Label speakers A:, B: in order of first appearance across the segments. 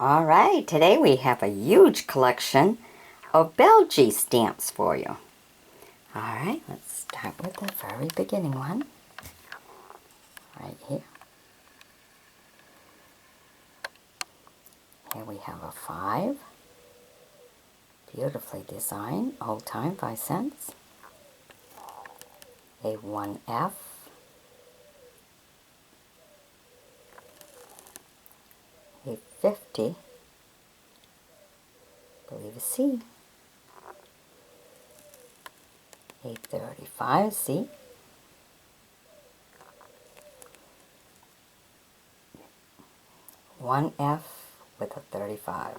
A: All right, today we have a huge collection of Belgian stamps for you. All right, let's start with the very beginning one, right here. Here we have a 5, beautifully designed, old time, 5 cents. A 1F, a 50, I believe a C, a 35 C, one F with a 35.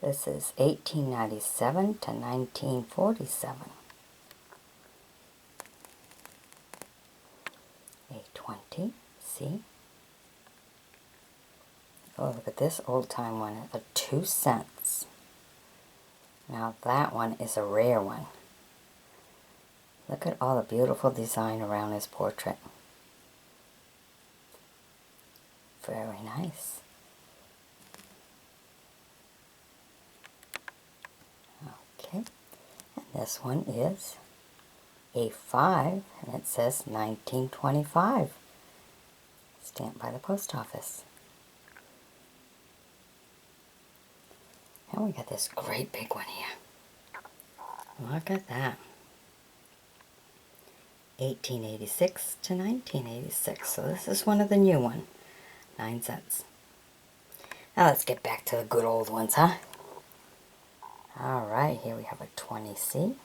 A: This is 1897 to 1947. A 20 C. Oh, look at this old time one, a 2 cents. Now that one is a rare one. Look at all the beautiful design around his portrait. Very nice. Okay, and this one is a 5, and it says 1925. Stamped by the post office. And we got this great big one here. Look at that. 1886 to 1986. So this is one of the new one. 9 cents. Now let's get back to the good old ones, huh? Alright, here we have a 20C.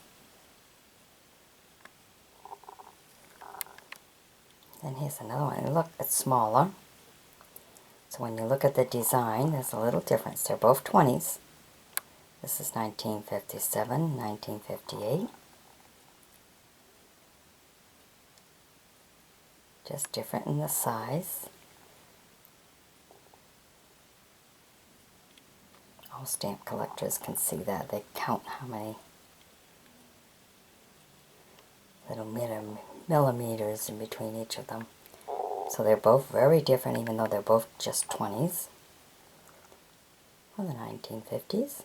A: And here's another one. Look, it's smaller. So when you look at the design, there's a little difference. They're both 20s. This is 1957, 1958. Just different in the size. All stamp collectors can see that. They count how many little millimeters in between each of them. So they're both very different, even though they're both just 20s. From the 1950s.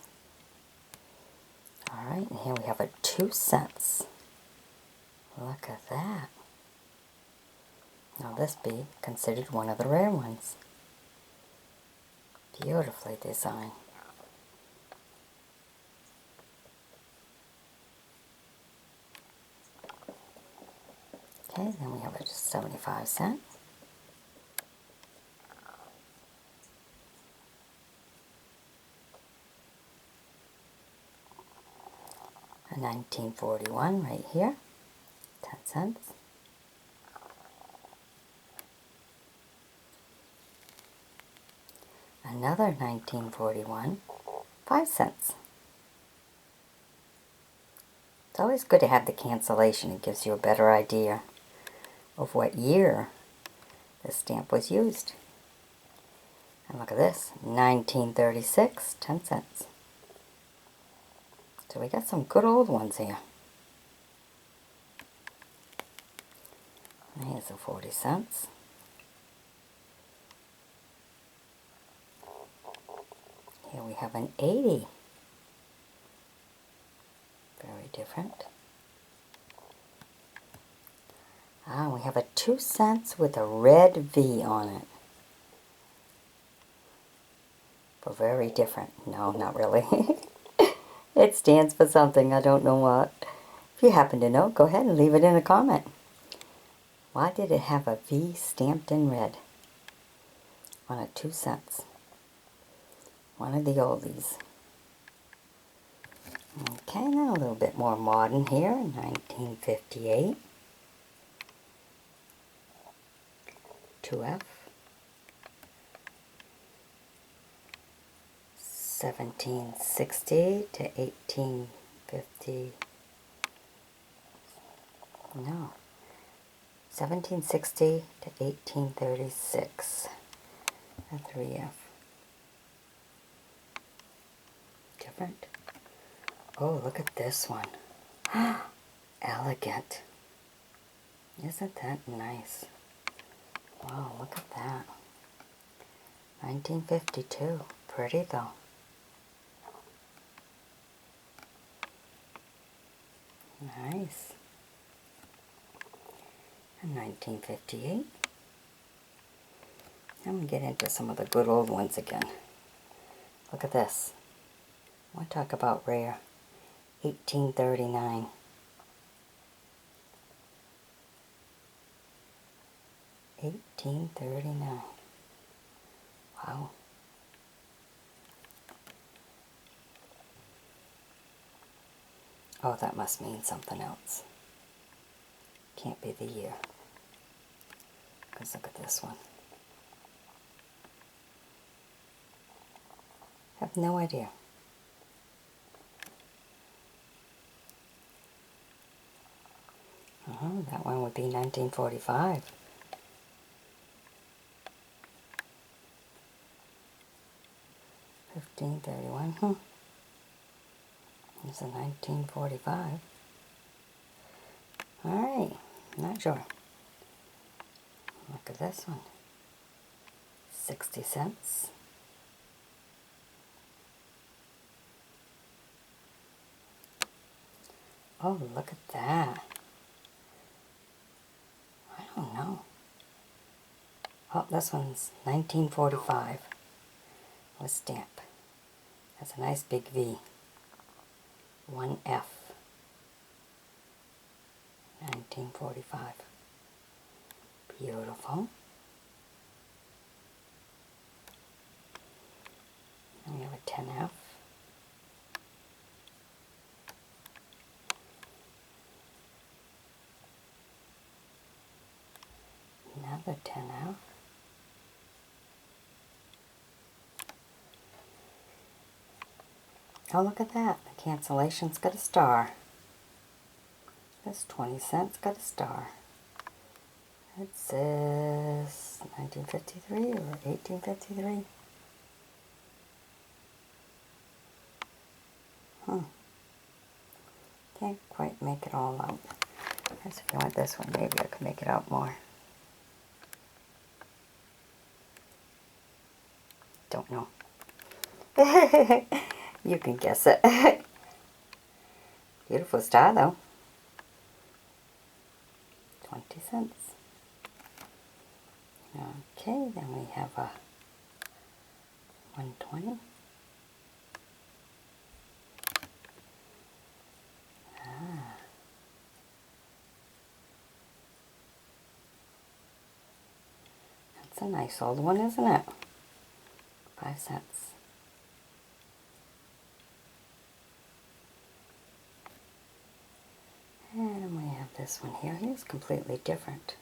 A: Alright, and here we have a 2 cents. Look at that. Now this be considered one of the rare ones. Beautifully designed. Okay, then we have a 75 cent. A 1941 right here, 10 cents. Another 1941, 5 cents. It's always good to have the cancellation. It gives you a better idea of what year the stamp was used. And look at this, 1936, 10 cents. So we got some good old ones here. And here's a 40 cents. Here we have an 80. Very different. Ah, we have a 2 cents with a red V on it. But very different. No, not really. It stands for something, I don't know what. If you happen to know, go ahead and leave it in a comment. Why did it have a V stamped in red on a 2 cents? One of the oldies. Okay, now a little bit more modern here, 1958. 2F. 1760 to 1850. No. 1760 to 1836. A 3F. Different. Oh, look at this one. Elegant. Isn't that nice? Wow, look at that. 1952. pretty though. Nice. And 1958. I'm going to get into some of the good old ones again. Look at this. I want to talk about rare. 1839. 1839. Wow. Oh, that must mean something else. Can't be the year. Because look at this one. Have no idea. That one would be 1945. $15.31. It's a 1945. Alright, not sure. Look at this one. 60 cents. Oh, look at that. I don't know. Oh, this one's 1945. With stamp. That's a nice big V. 1F. 1945. Beautiful. And we have a 10F. Another 10F. Oh, look at that. The cancellation's got a star. This 20 cents got a star. It says 1953 or 1853. Can't quite make it all out. Guess if you want this one, maybe I can make it out more. Don't know. You can guess it. Beautiful star though. 20 cents. Okay, then we have a 120. That's a nice old one, isn't it? 5 cents. And we have this one here. Here's completely different.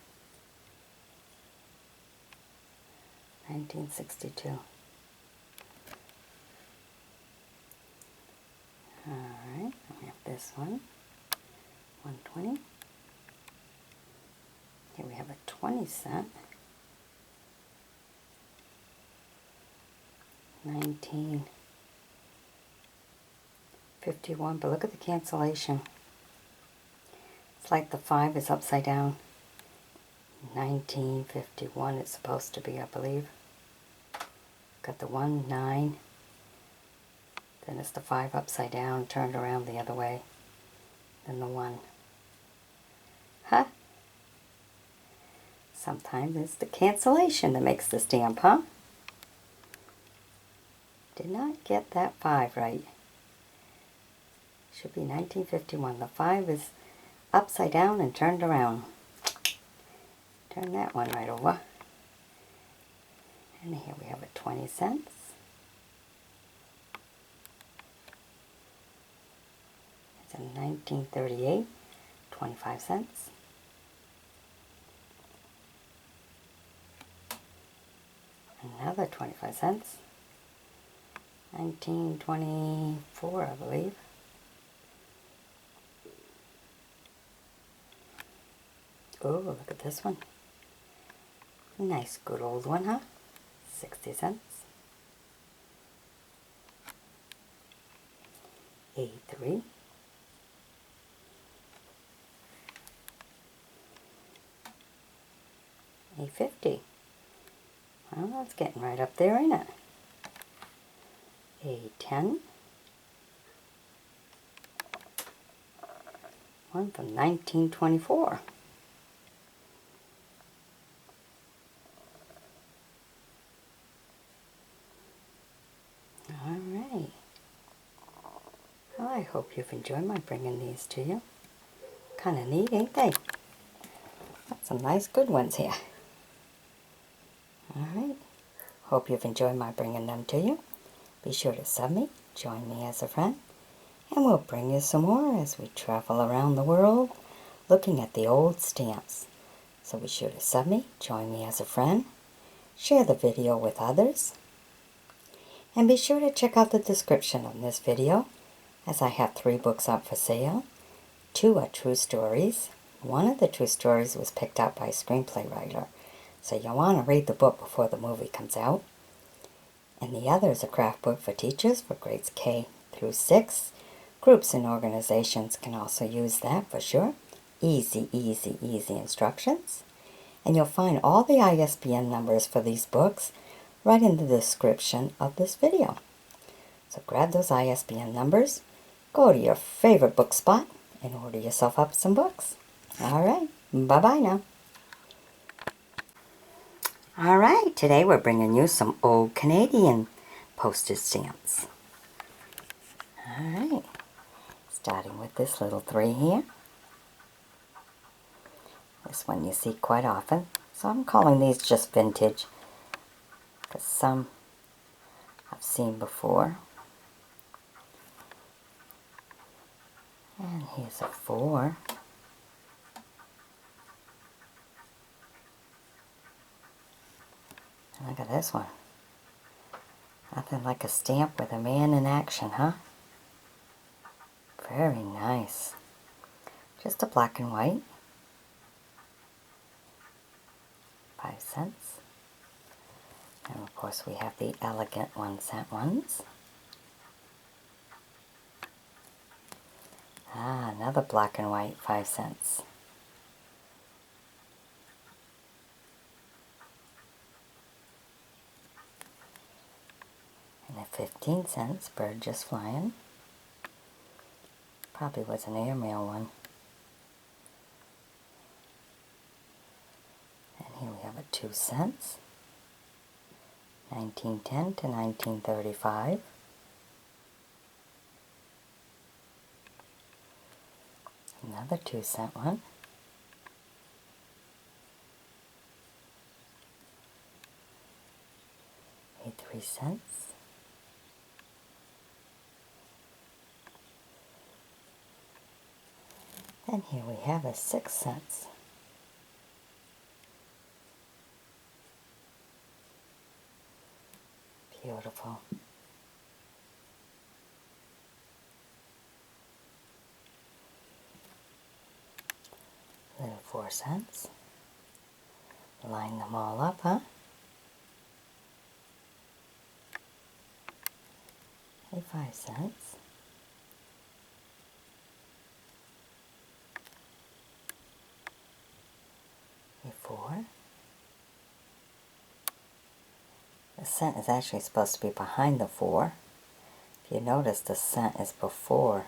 A: 1962. Alright, we have this one. 120. Here we have a 20 cent. 1951, but look at the cancellation. It's like the 5 is upside down. 1951 it's supposed to be, I believe. Got the 1, 9. Then it's the 5 upside down, turned around the other way. Then the 1. Huh? Sometimes it's the cancellation that makes the stamp, huh? Did not get that 5 right. Should be 1951. The 5 is upside down and turned around. Turn that one right over. And here we have a 20 cents. It's a 1938, 25 cents. Another 25 cents. 1924, I believe. Oh, look at this one. Nice, good old one, huh? 60 cents. 83. $8.50. Well, that's getting right up there, ain't it? A10. One from 1924. Alright. Well, I hope you've enjoyed my bringing these to you. Kind of neat, ain't they? Got some nice good ones here. Alright. Hope you've enjoyed my bringing them to you. Be sure to sub me, join me as a friend, and we'll bring you some more as we travel around the world looking at the old stamps. So be sure to sub me, join me as a friend, share the video with others, and be sure to check out the description of this video, as I have 3 books up for sale. 2 are true stories. One of the true stories was picked out by a screenplay writer, so you'll want to read the book before the movie comes out. And the other is a craft book for teachers for grades K through 6. Groups and organizations can also use that for sure. Easy, easy, easy instructions. And you'll find all the ISBN numbers for these books right in the description of this video. So grab those ISBN numbers, go to your favorite book spot, and order yourself up some books. Alright, bye-bye now. Alright, today we're bringing you some old Canadian postage stamps. Alright, starting with this little 3 here. This one you see quite often, so I'm calling these just vintage, because some I've seen before. And here's a 4. And look at this one. Nothing like a stamp with a man in action, huh? Very nice. Just a black and white. 5 cents. And of course we have the elegant 1-cent ones. Ah, another black and white 5 cents. And at 15 cents, bird just flying. Probably was an airmail one. And here we have a 2 cents. 1910 to 1935. Another 2-cent one. A 3 cents. And here we have a 6 cents. Beautiful. Little 4 cents. Line them all up, huh? A 5 cents. A 4. The cent is actually supposed to be behind the 4. If you notice, the cent is before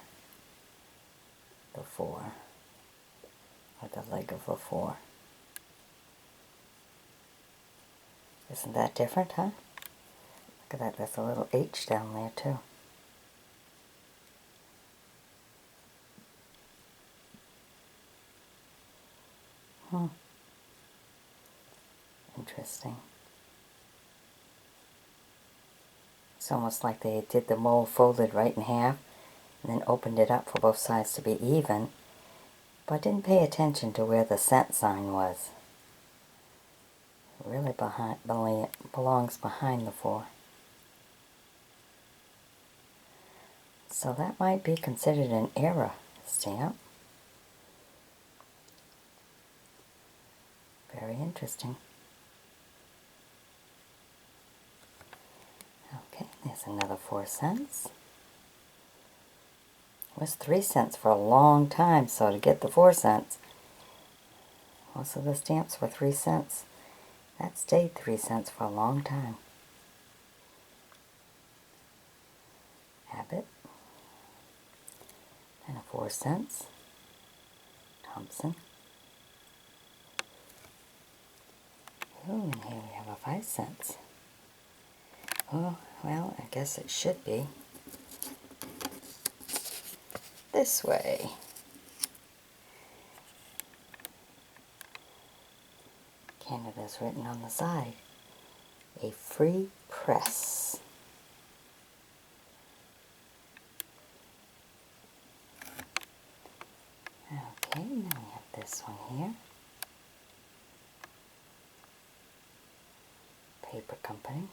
A: the 4. Or the leg of the 4. Isn't that different, huh? Look at that, there's a little H down there too. Interesting. It's almost like they did the mold folded right in half and then opened it up for both sides to be even, but didn't pay attention to where the cent sign was. It really belongs behind the 4. So that might be considered an error stamp. Very interesting. Okay, there's another 4 cents. It was 3 cents for a long time, so to get the 4 cents, most of the stamps were 3 cents. That stayed 3 cents for a long time. 4 cents. Thompson. Oh, and here we have a 5 cents. Oh, well, I guess it should be this way. Canada's written on the side. A free press. Okay, now we have this one here. Paper company.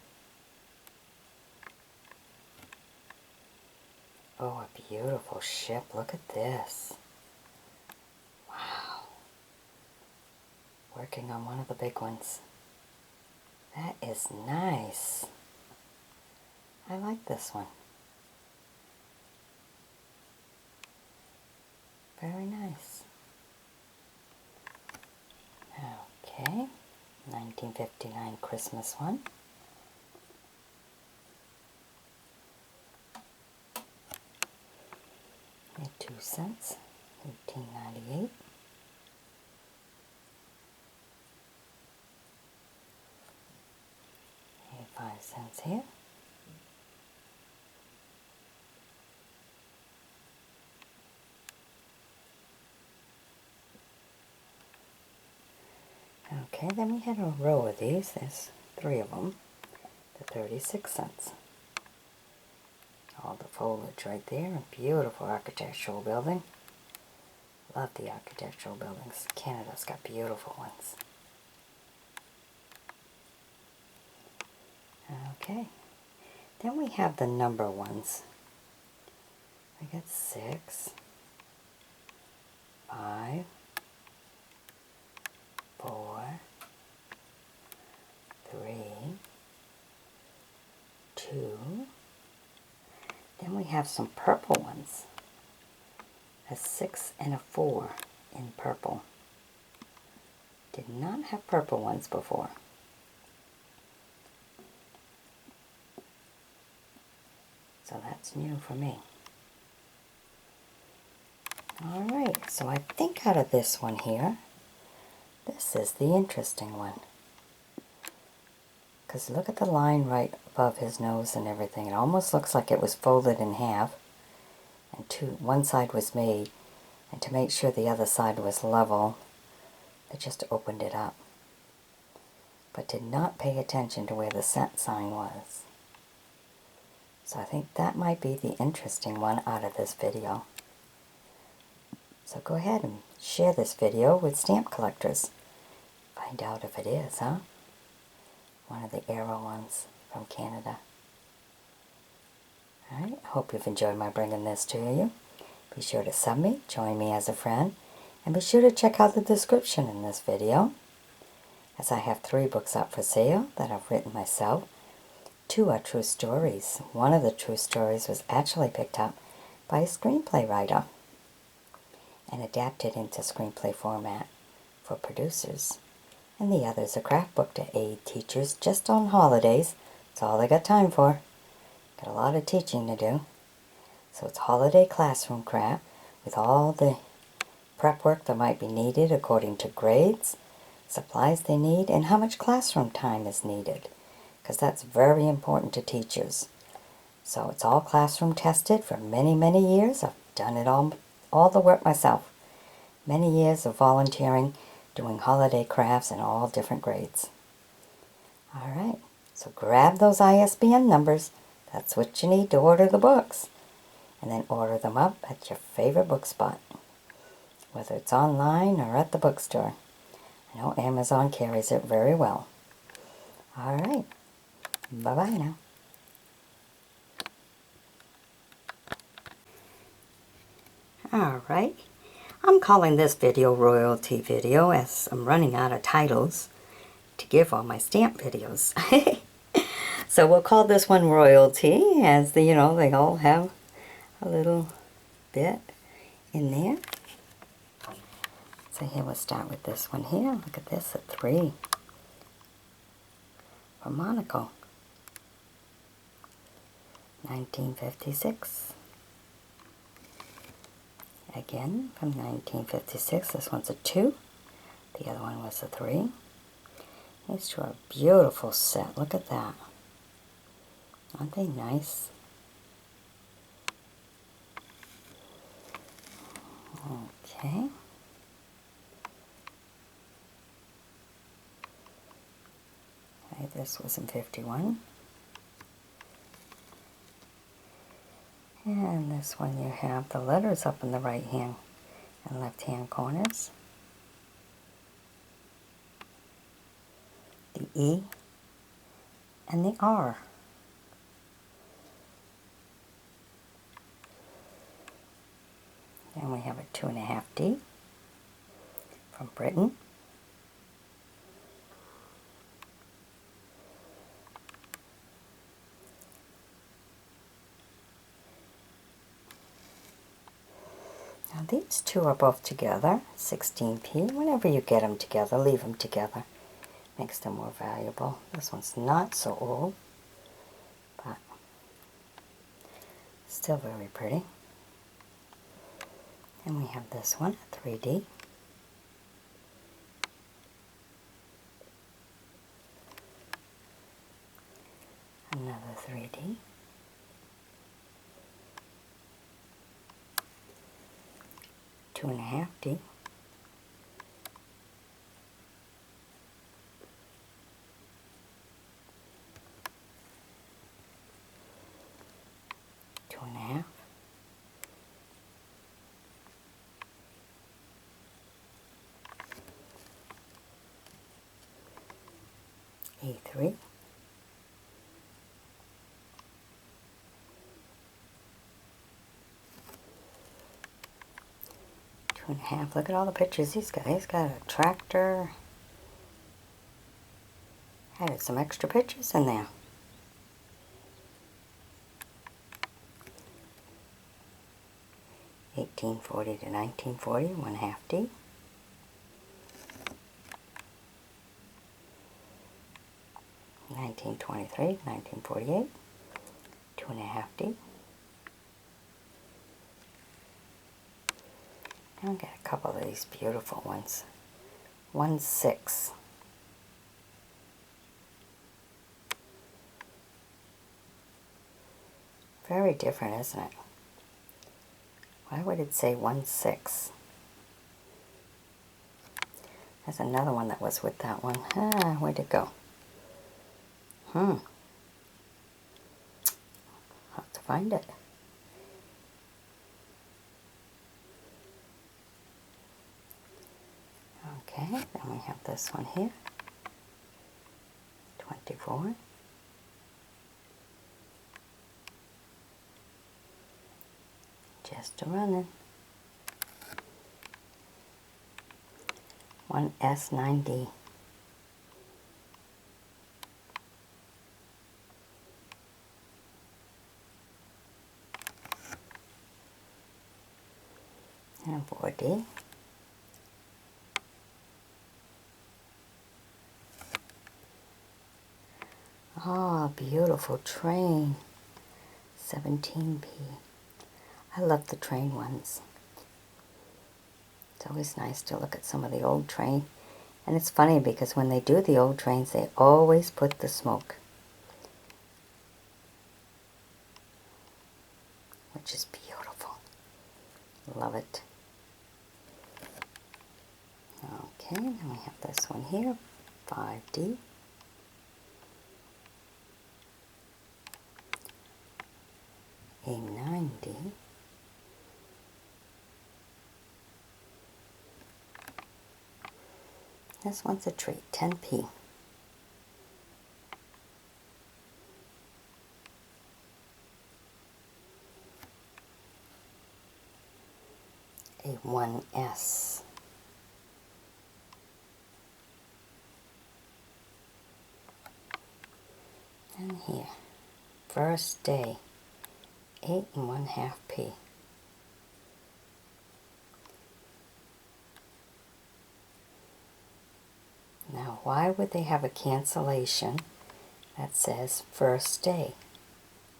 A: Oh, a beautiful ship. Look at this. Wow. Working on one of the big ones. That is nice. I like this one. Very nice. Okay, 1959 Christmas one. And 2 cents, 1898. And 5 cents here. Okay, then we had a row of these. There's 3 of them. The 36 cents. All the foliage right there. A beautiful architectural building. Love the architectural buildings. Canada's got beautiful ones. Okay. Then we have the number ones. I got 6, 5, 4, 3, 2. Then we have some purple ones. A 6 and a 4 in purple. Did not have purple ones before. So that's new for me. Alright, so I think out of this one here, this is the interesting one. Because look at the line right above his nose and everything. It almost looks like it was folded in half. And one side was made. And to make sure the other side was level, they just opened it up. But did not pay attention to where the cent sign was. So I think that might be the interesting one out of this video. So go ahead and share this video with stamp collectors. Find out if it is, huh? One of the arrow ones from Canada. Alright, I hope you've enjoyed my bringing this to you. Be sure to sub me, join me as a friend, and be sure to check out the description in this video, as I have 3 books up for sale that I've written myself. 2 are true stories. One of the true stories was actually picked up by a screenplay writer and adapted into screenplay format for producers. And the other is a craft book to aid teachers just on holidays. That's all they got time for. Got a lot of teaching to do. So it's holiday classroom craft with all the prep work that might be needed according to grades, supplies they need, and how much classroom time is needed. Because that's very important to teachers. So it's all classroom tested for many, many years. I've done it all the work myself. Many years of volunteering, doing holiday crafts in all different grades. Alright, so grab those ISBN numbers. That's what you need to order the books. And then order them up at your favorite book spot. Whether it's online or at the bookstore. I know Amazon carries it very well. Alright, bye-bye now. Alright, I'm calling this video royalty video as I'm running out of titles to give all my stamp videos. So we'll call this one royalty, as they all have a little bit in there. So here we'll start with this one here. Look at this, a 3. For Monaco. 1956. Again, from 1956. This one's a 2. The other one was a 3. These two are a beautiful set. Look at that. Aren't they nice? Okay. Okay, this was in 51. And this one you have the letters up in the right hand and left hand corners. The E and the R. And we have a 2.5D from Britain. Now these two are both together, 16p. Whenever you get them together, leave them together. Makes them more valuable. This one's not so old, but still very pretty. And we have this one, 3D. Another 3D. Two and a half D. Two and a half. A3. Two and a half. Look at all the pictures he's got. He's got a tractor. Added some extra pictures in there. (1840 to 1940), 1/2 D. (1923 to 1948), 2.5 D. And we got a couple of these beautiful ones. 1/6. Very different, isn't it? Why would it say 1/6? There's another one that was with that one. Ah, where'd it go? Have to find it. Okay, then we have this one here. 24. Just a running. 1S9D. And 4D. Oh, beautiful train. 17p. I love the train ones. It's always nice to look at some of the old train. And it's funny because when they do the old trains, they always put the smoke. Which is beautiful. Love it. Okay, then we have this one here, 5D. A9D. This one's a treat, 10p. A1S. And here, first day, 8 1/2p. Now, why would they have a cancellation that says first day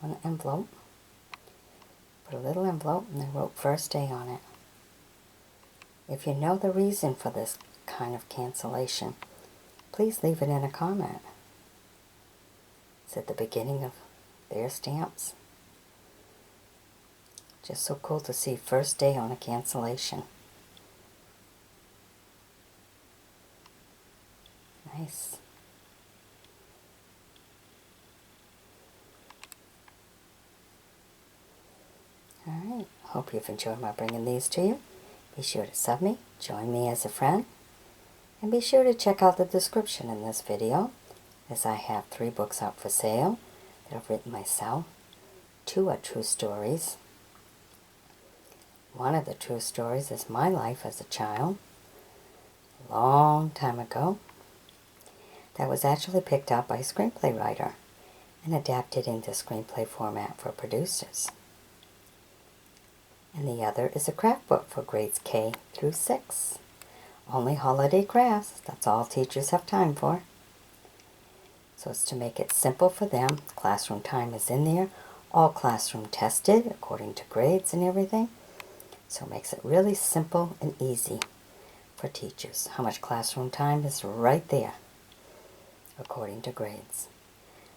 A: on the envelope? Put a little envelope and they wrote first day on it. If you know the reason for this kind of cancellation, please leave it in a comment. It's at the beginning of their stamps. Just so cool to see first day on a cancellation. Nice. Alright, hope you've enjoyed my bringing these to you. Be sure to sub me, join me as a friend, and be sure to check out the description in this video, as I have 3 books out for sale that I've written myself. 2 are true stories. One of the true stories is my life as a child, a long time ago. That was actually picked up by a screenplay writer and adapted into screenplay format for producers. And the other is a craft book for grades K through 6. Only holiday crafts, that's all teachers have time for. So it's to make it simple for them. Classroom time is in there, all classroom tested according to grades and everything. So it makes it really simple and easy for teachers. How much classroom time is right there according to grades.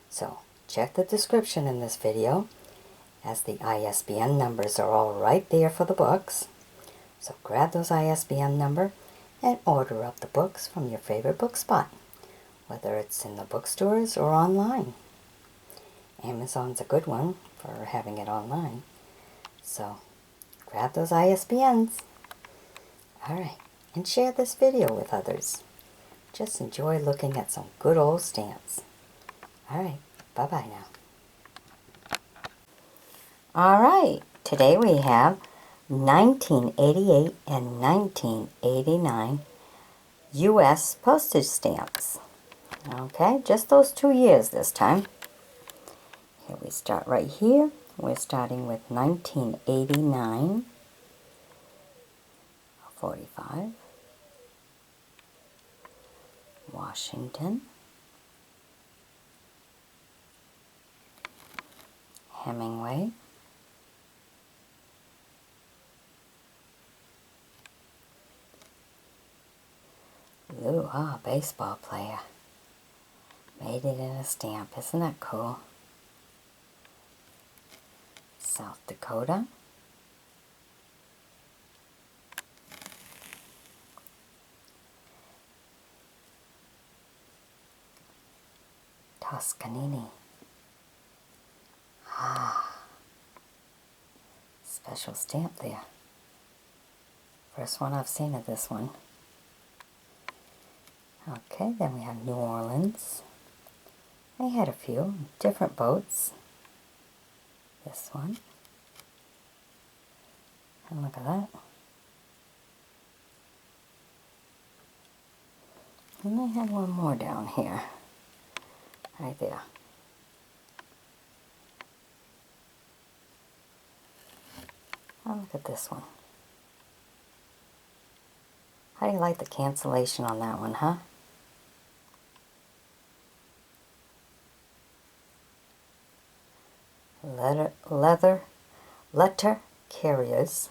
A: So check the description in this video, as the ISBN numbers are all right there for the books. So grab those ISBN number and order up the books from your favorite book spot, whether it's in the bookstores or online. Amazon's a good one for having it online. So grab those ISBNs. Alright, and share this video with others. Just enjoy looking at some good old stamps. Alright, bye-bye now. Alright, today we have 1988 and 1989 U.S. postage stamps. Okay, just those 2 years this time. Here we start right here. We're starting with 1989, 45, Washington, Hemingway, baseball player. Made it in a stamp. Isn't that cool? South Dakota. Toscanini. Special stamp there. First one I've seen of this one. Okay, then we have New Orleans. They had a few different boats. This one. And look at that. And they had one more down here. Right there. Oh, look at this one. How do you like the cancellation on that one, huh? Letter carriers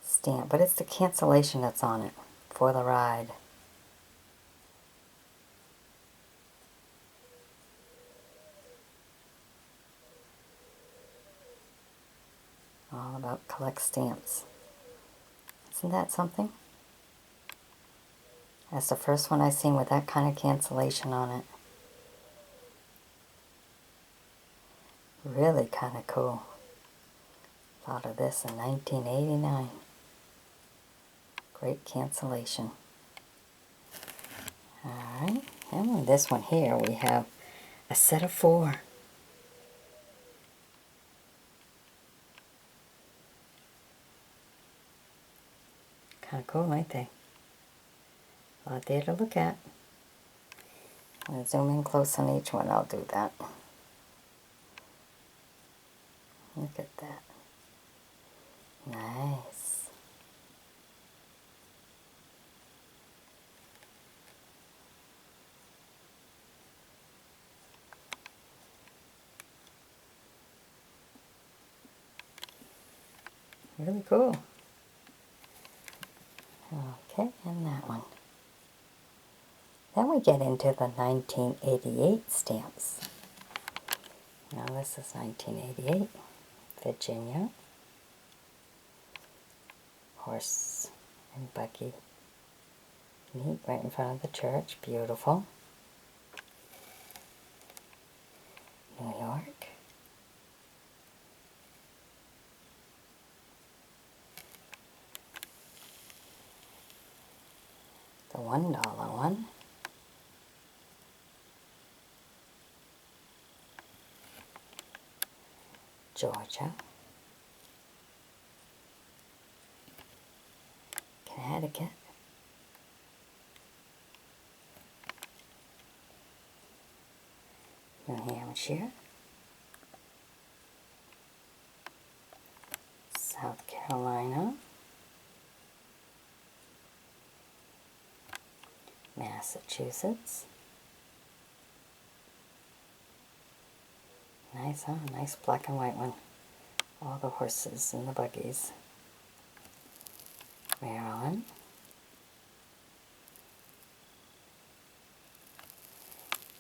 A: stamp, but it's the cancellation that's on it for the ride. All about collect stamps. Isn't that something? That's the first one I've seen with that kind of cancellation on it. Really kind of cool. Thought of this in 1989. Great cancellation. Alright, and on this one here we have a set of 4. Kind of cool, ain't they? A lot there to look at. I'm going to zoom in close on each one. I'll do that. Look at that. Nice. Really cool. Okay, and that one. Then we get into the 1988 stamps. Now this is 1988, Virginia. Horse and buggy. Neat, right in front of the church. Beautiful. New York. The $1 one. Georgia. Connecticut. New Hampshire. South Carolina. Massachusetts. Nice, huh? Nice black and white one. All the horses and the buggies. Maryland.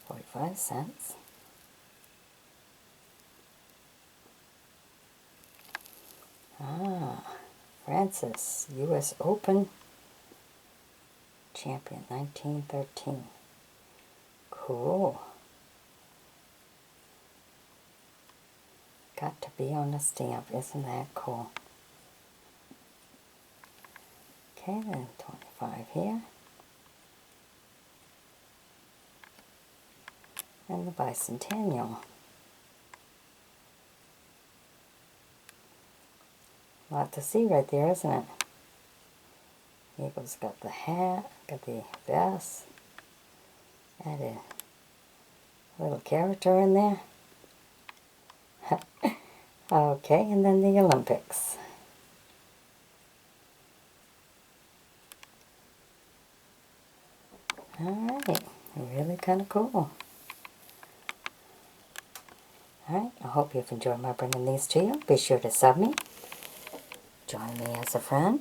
A: 45 cents. Francis, U.S. Open champion, 1913. Cool. Got to be on a stamp, isn't that cool? Okay, then 25 here. And the bicentennial. A lot to see right there, isn't it? Eagle's got the hat, got the vest, added a little character in there. Okay, and then the Olympics. Alright, really kind of cool. Alright, I hope you've enjoyed my bringing these to you. Be sure to sub me. Join me as a friend.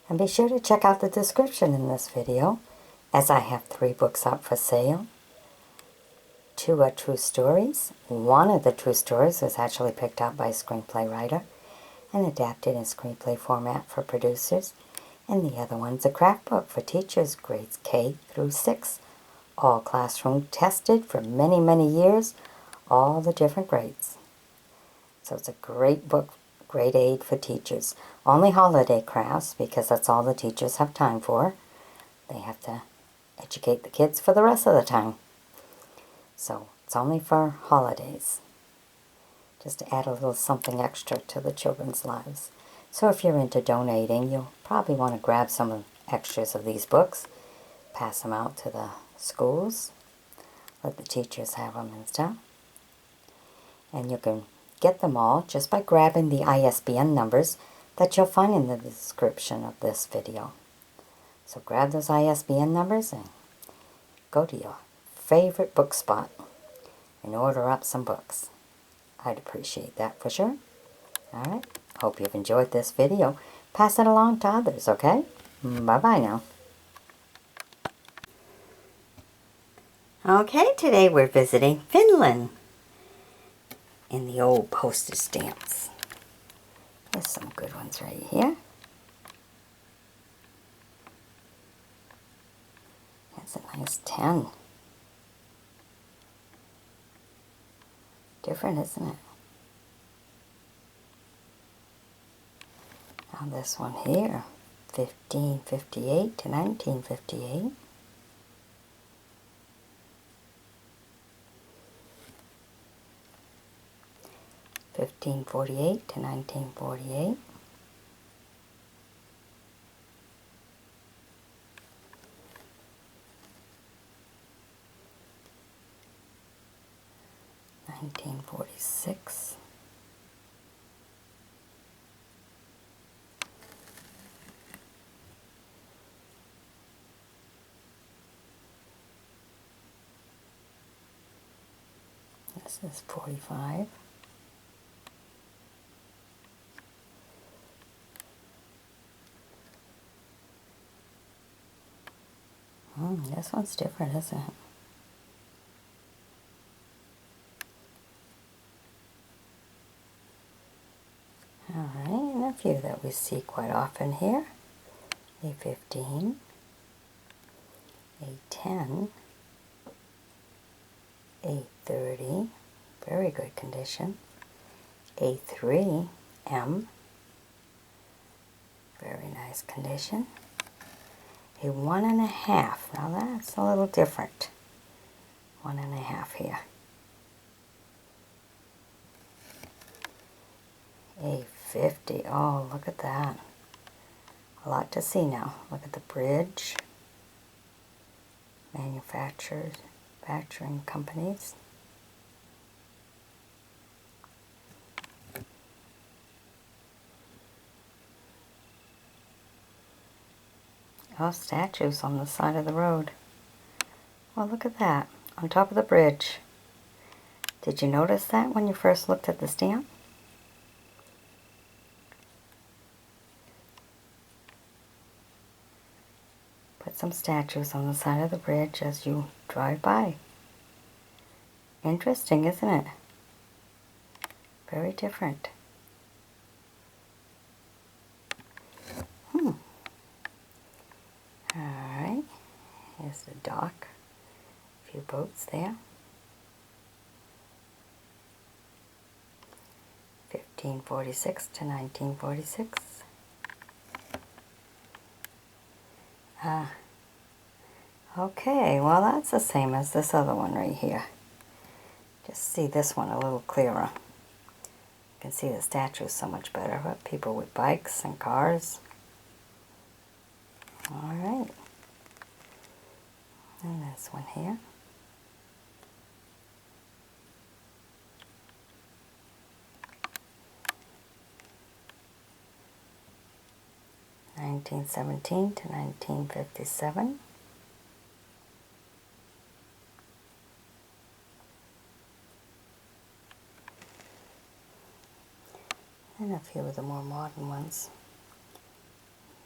A: And be sure to check out the description in this video, as I have 3 books up for sale. 2 are true stories. One of the true stories was actually picked up by a screenplay writer and adapted in screenplay format for producers. And the other one's a craft book for teachers, grades K through 6. All classroom tested for many, many years, all the different grades. So it's a great book, great aid for teachers. Only holiday crafts, because that's all the teachers have time for. They have to educate the kids for the rest of the time. So it's only for holidays. Just to add a little something extra to the children's lives. So if you're into donating, you'll probably want to grab some extras of these books. Pass them out to the schools. Let the teachers have them and stuff. And you can get them all just by grabbing the ISBN numbers that you'll find in the description of this video. So grab those ISBN numbers and go to your favorite book spot and order up some books. I'd appreciate that for sure. Alright, hope you've enjoyed this video. Pass it along to others, okay? Bye-bye now. Okay, today we're visiting Finland in the old postage stamps. There's some good ones right here. That's a nice 10. Different, isn't it? Now this one here, 1558 to 1958. (1548 to 1948). (1946). This is 45. This one's different, isn't it? Alright, and a few that we see quite often here. A15, A10, A30, very good condition. A3, M, very nice condition. A 1.5, now that's a little different. 1.5 here. A50, oh look at that. A lot to see now. Look at the bridge. Manufacturing companies. Oh, statues on the side of the road. Well, look at that. On top of the bridge. Did you notice that when you first looked at the stamp? Put some statues on the side of the bridge as you drive by. Interesting, isn't it? Very different. Alright, here's the dock. A few boats there. 1546 to 1946. Okay, well that's the same as this other one right here. Just see this one a little clearer. You can see the statues so much better, but people with bikes and cars. Alright. And this one here. (1917 to 1957). And a few of the more modern ones.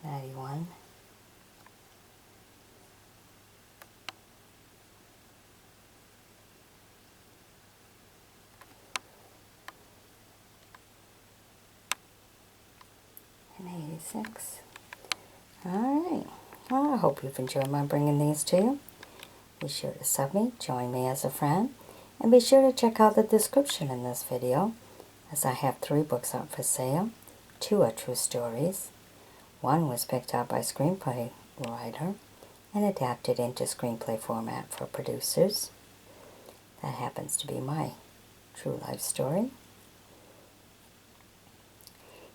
A: 91. And 86. Alright, well I hope you've enjoyed my bringing these to you. Be sure to sub me, join me as a friend, and be sure to check out the description in this video, as I have 3 books up for sale. 2 are true stories. 1 was picked up by a screenplay writer and adapted into screenplay format for producers. That happens to be my true life story.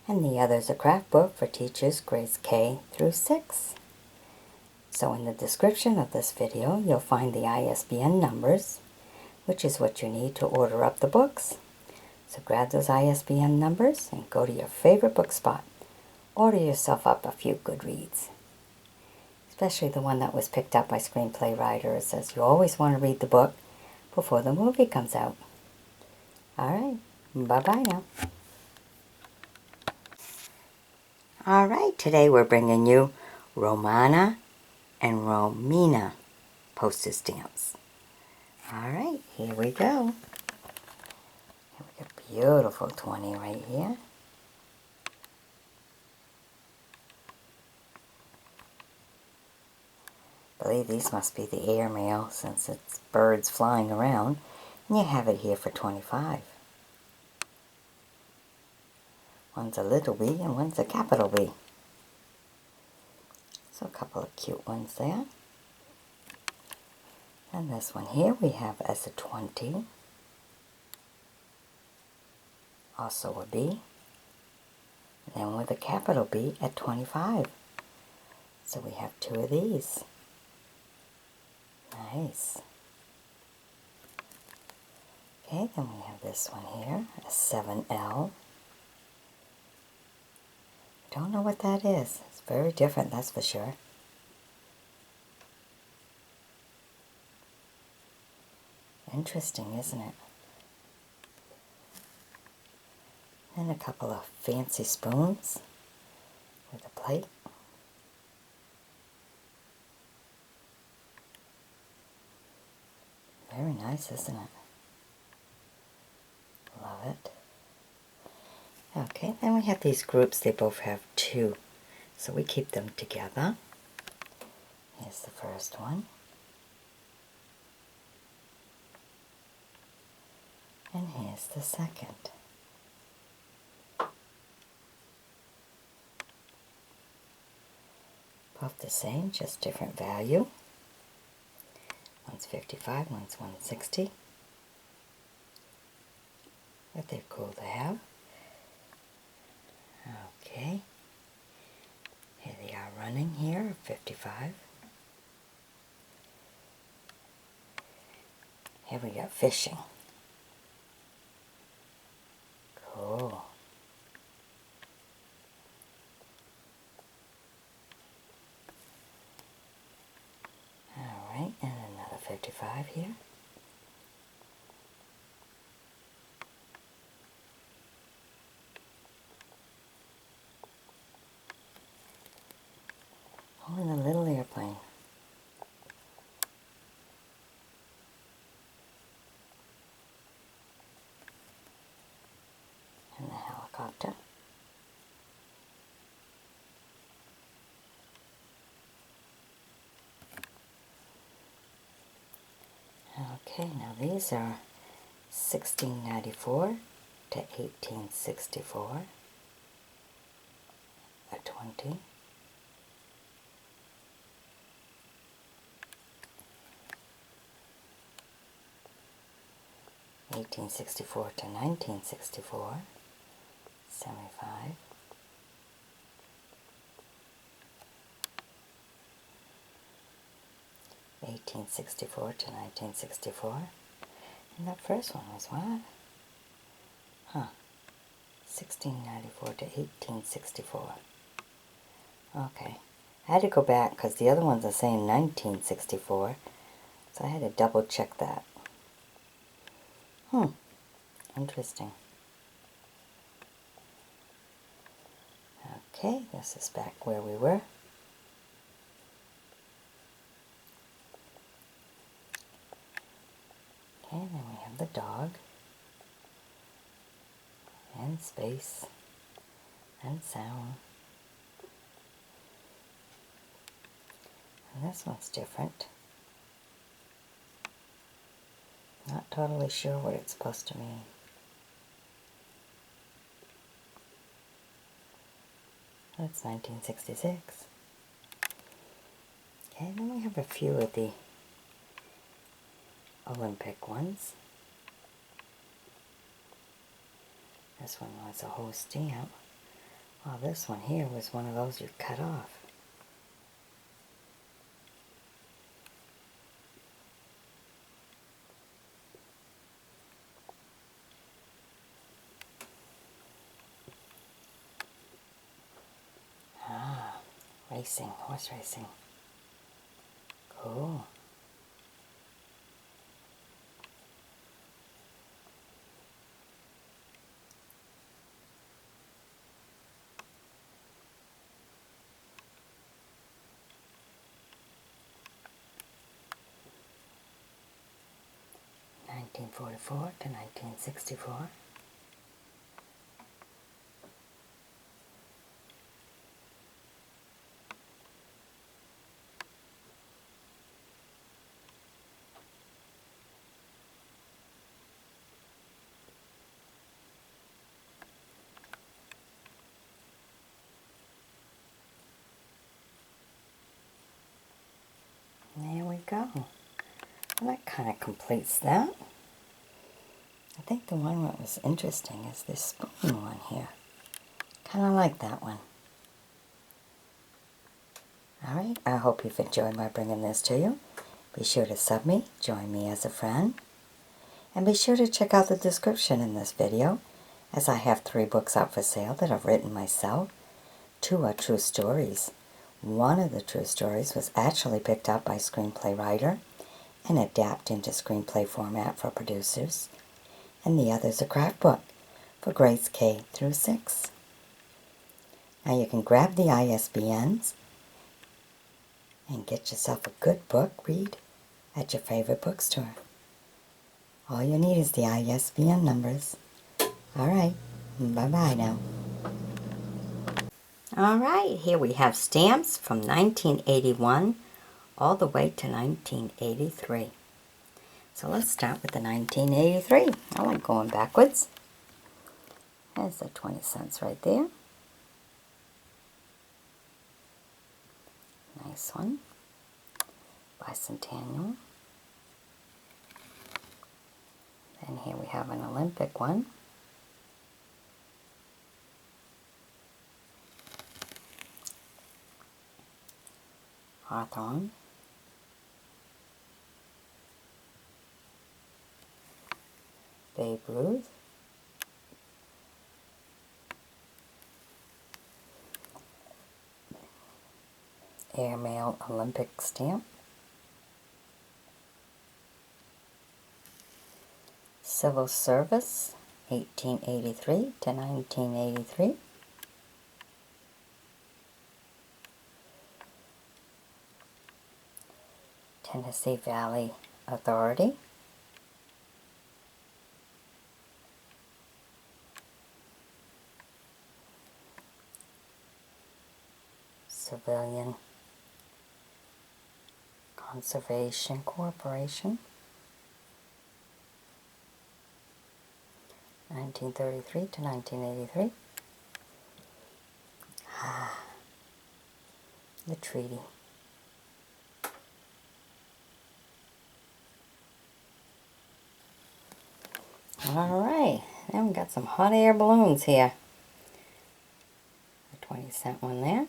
A: And the other is a craft book for teachers grades K through 6. So in the description of this video, you'll find the ISBN numbers, which is what you need to order up the books. So grab those ISBN numbers and go to your favorite book spot. Order yourself up a few good reads. Especially the one that was picked up by screenplay writers, as you always want to read the book before the movie comes out. Alright, bye-bye now. Alright, today we're bringing you Romana and Romana postage stamps. Alright, here we go. Here we got a beautiful 20 right here. I believe these must be the airmail since it's birds flying around. And you have it here for 25. One's a little b and one's a capital B. So a couple of cute ones there. And this one here we have as a 20. Also a B. And then with a capital B at 25. So we have 2 of these. Nice. Okay, then we have this one here, a 7L. Don't know what that is. It's very different, that's for sure. Interesting, isn't it? And a couple of fancy spoons with a plate. Very nice, isn't it? Love it. Okay, then we have these groups. They both have 2. So we keep them together. Here's the first one. And here's the second. Both the same, just different value. One's 55, one's 160. But they're cool to have. Okay. Here they are running here, 55. Here we got fishing. Cool. Alright, and another 55 here. Oh, and a little airplane. And the helicopter. Okay, now these are 1694 to 1864. A 20. (1864 to 1964), 75, 1864 to 1964, and that first one was what? 1694 to 1864. Okay, I had to go back because the other ones are saying 1964, so I had to double check that. Interesting. Okay, this is back where we were. Okay, then we have the dog, and space, and sound. And this one's different. Not totally sure what it's supposed to mean. That's 1966. Okay, then we have a few of the Olympic ones. This one was a whole stamp. Well, this one here was one of those you cut off. Racing, horse racing. Cool. (1944 to 1964). There we go. Well, that kind of completes that. I think the one that was interesting is this spoon one here. Kind of like that one. Alright, I hope you've enjoyed my bringing this to you. Be sure to sub me, join me as a friend, and be sure to check out the description in this video, as I have 3 books out for sale that I've written myself. 2 are true stories. One of the true stories was actually picked up by a screenplay writer and adapted into screenplay format for producers, and the other is a craft book for grades K through 6. Now you can grab the ISBNs and get yourself a good book read at your favorite bookstore. All you need is the ISBN numbers. Alright, bye-bye now. Alright, here we have stamps from 1981 all the way to 1983. So let's start with the 1983. I like going backwards. There's the 20 cents right there. Nice one. Bicentennial. And here we have an Olympic one. Hawthorne. Babe Ruth. Airmail Olympic stamp. Civil Service, 1883 to 1983. Tennessee Valley Authority. Civilian Conservation Corporation, 1933 to 1983. The treaty. Alright, then we got some hot air balloons here. The 20-cent one there.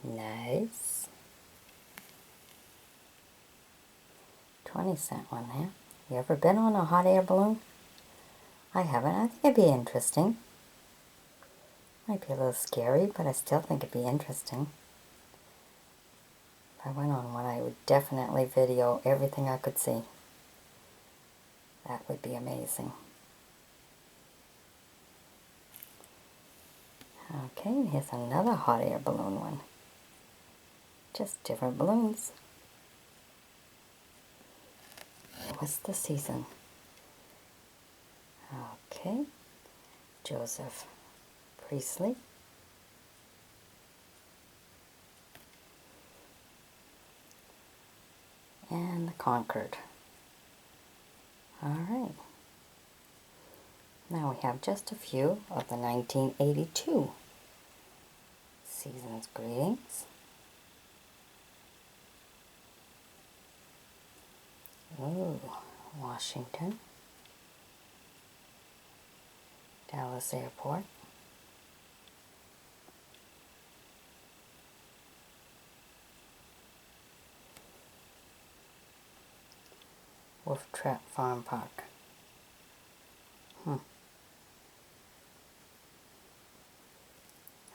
A: Nice. 20-cent one there. You ever been on a hot air balloon? I haven't. I think it'd be interesting. Might be a little scary, but I still think it'd be interesting. If I went on one, I would definitely video everything I could see. That would be amazing. Okay, here's another hot air balloon one. Just different balloons. What's the season? Okay, Joseph Priestley. And the Concord. Alright. Now we have just a few of the 1982 Season's Greetings. Ooh, Washington. Dallas Airport. Wolf Trap Farm Park.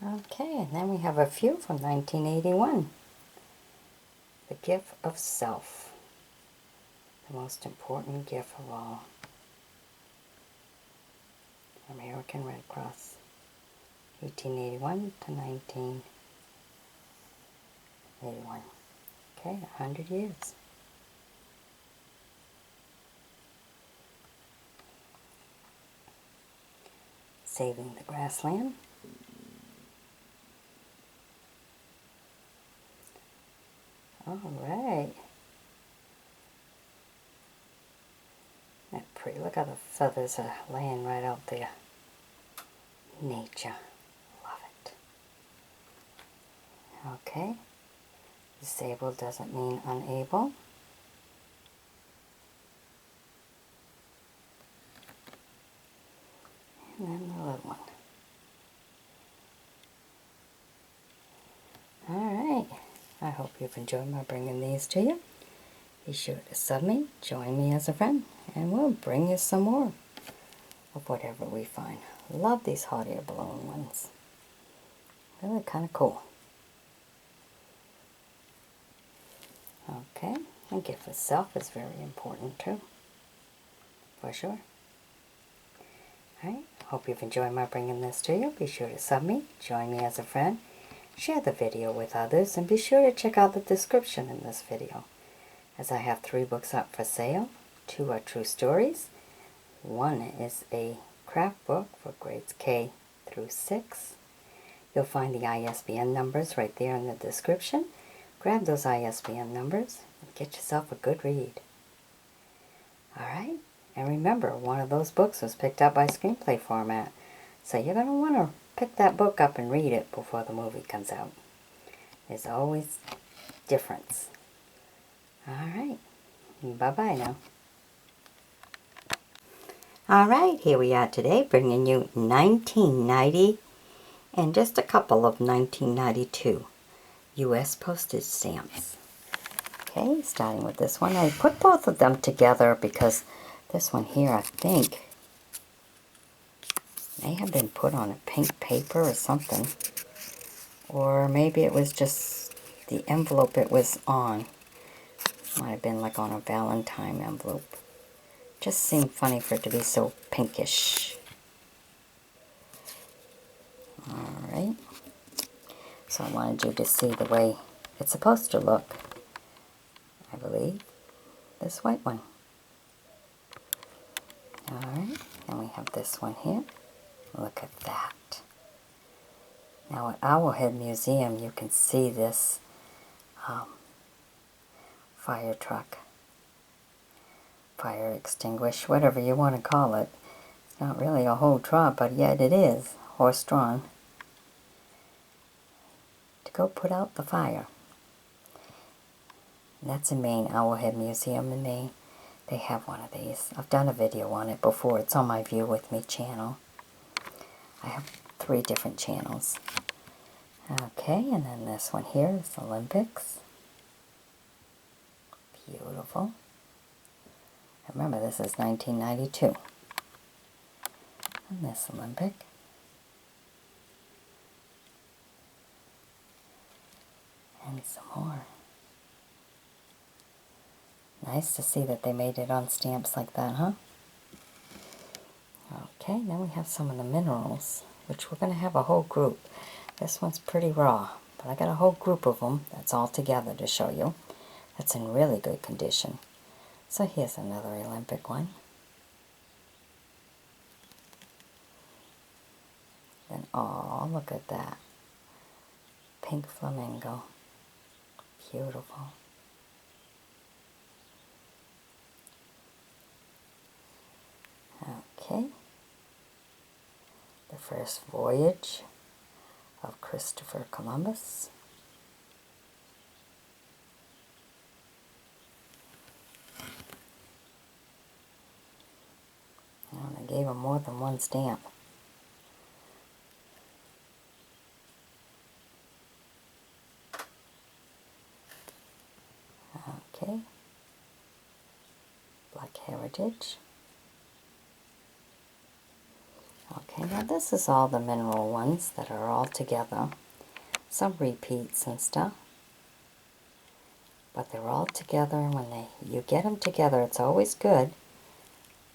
A: Okay, and then we have a few from 1981. The Gift of Self. The most important gift of all. American Red Cross. 1881 to 1981. Okay, 100 years. Saving the Grassland. All right. That's pretty. Look how the feathers are laying right out there. Nature. Love it. Okay. Disabled doesn't mean unable. And then the little one. Alright. I hope you've enjoyed my bringing these to you. Be sure to sub me, join me as a friend, and we'll bring you some more of whatever we find. Love these hot air balloon ones. Really kind of cool. Okay, the gift itself is very important too. For sure. Alright, hope you've enjoyed my bringing this to you. Be sure to sub me, join me as a friend, share the video with others, and be sure to check out the description in this video, as I have 3 books up for sale, 2 are true stories. 1 is a craft book for grades K through 6. You'll find the ISBN numbers right there in the description. Grab those ISBN numbers and get yourself a good read. Alright, and remember, one of those books was picked up by screenplay format, so you're going to want to pick that book up and read it before the movie comes out. There's always difference. Alright, bye-bye now. Alright, here we are today, bringing you 1990 and just a couple of 1992 U.S. postage stamps. Okay, starting with this one. I put both of them together because this one here, I think, may have been put on a pink paper or something. Or maybe it was just the envelope it was on. Might have been like on a Valentine envelope. Just seemed funny for it to be so pinkish. Alright. So I wanted you to see the way it's supposed to look. I believe this white one. Alright, and we have this one here. Look at that. Now at Owlhead Museum you can see this fire truck. Fire extinguish, whatever you want to call it. It's not really a whole truck, but yet it is horse-drawn. To go put out the fire. And that's in Maine, Owlhead Museum in Maine. They have one of these. I've done a video on it before. It's on my View With Me channel. I have 3 different channels. Okay, and then this one here is Olympics. Beautiful. Remember, this is 1992. And this Olympic. And some more. Nice to see that they made it on stamps like that, huh? Okay, then we have some of the minerals, which we're going to have a whole group. This one's pretty raw, but I got a whole group of them that's all together to show you. That's in really good condition. So here's another Olympic one. And oh, look at that. Pink flamingo. Beautiful. Okay. The first voyage of Christopher Columbus. Now they gave him more than one stamp. Okay. Black Heritage. Okay, now this is all the mineral ones that are all together. Some repeats and stuff. But they're all together, and when you get them together, it's always good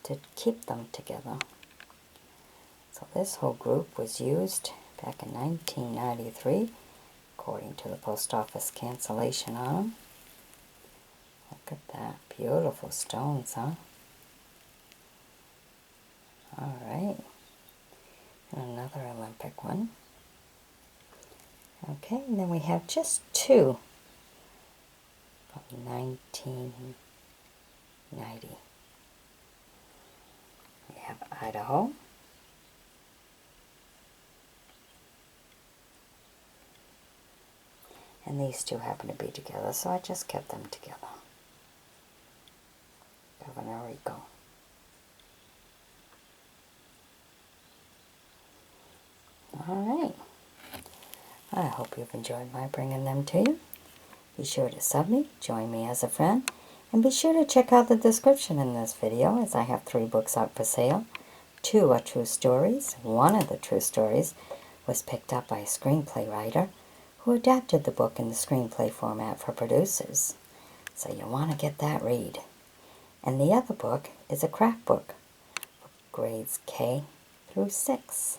A: to keep them together. So this whole group was used back in 1993, according to the post office cancellation on them. Look at that. Beautiful stones, huh? Alright. And another Olympic one. Okay, and then we have just 2 from 1990. We have Idaho. And these 2 happen to be together, so I just kept them together. Governor Rico. Alright. I hope you've enjoyed my bringing them to you. Be sure to sub me, join me as a friend, and be sure to check out the description in this video, as I have 3 books out for sale. 2 are true stories. 1 of the true stories was picked up by a screenplay writer who adapted the book in the screenplay format for producers. So you'll want to get that read. And the other book is a craft book for grades K through 6.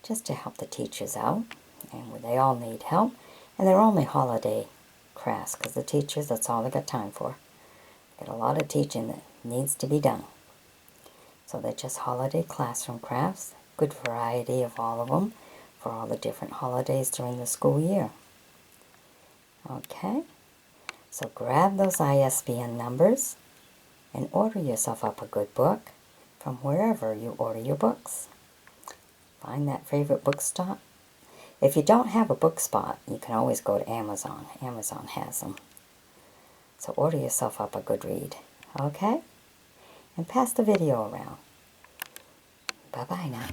A: Just to help the teachers out, and they all need help, and they're only holiday crafts, because the teachers, that's all they got time for. Got a lot of teaching that needs to be done. So they're just holiday classroom crafts. Good variety of all of them for all the different holidays during the school year. Okay, so grab those ISBN numbers and order yourself up a good book from wherever you order your books. Find that favorite bookstop. If you don't have a book spot, you can always go to Amazon. Amazon has them. So order yourself up a good read, okay? And pass the video around. Bye-bye now.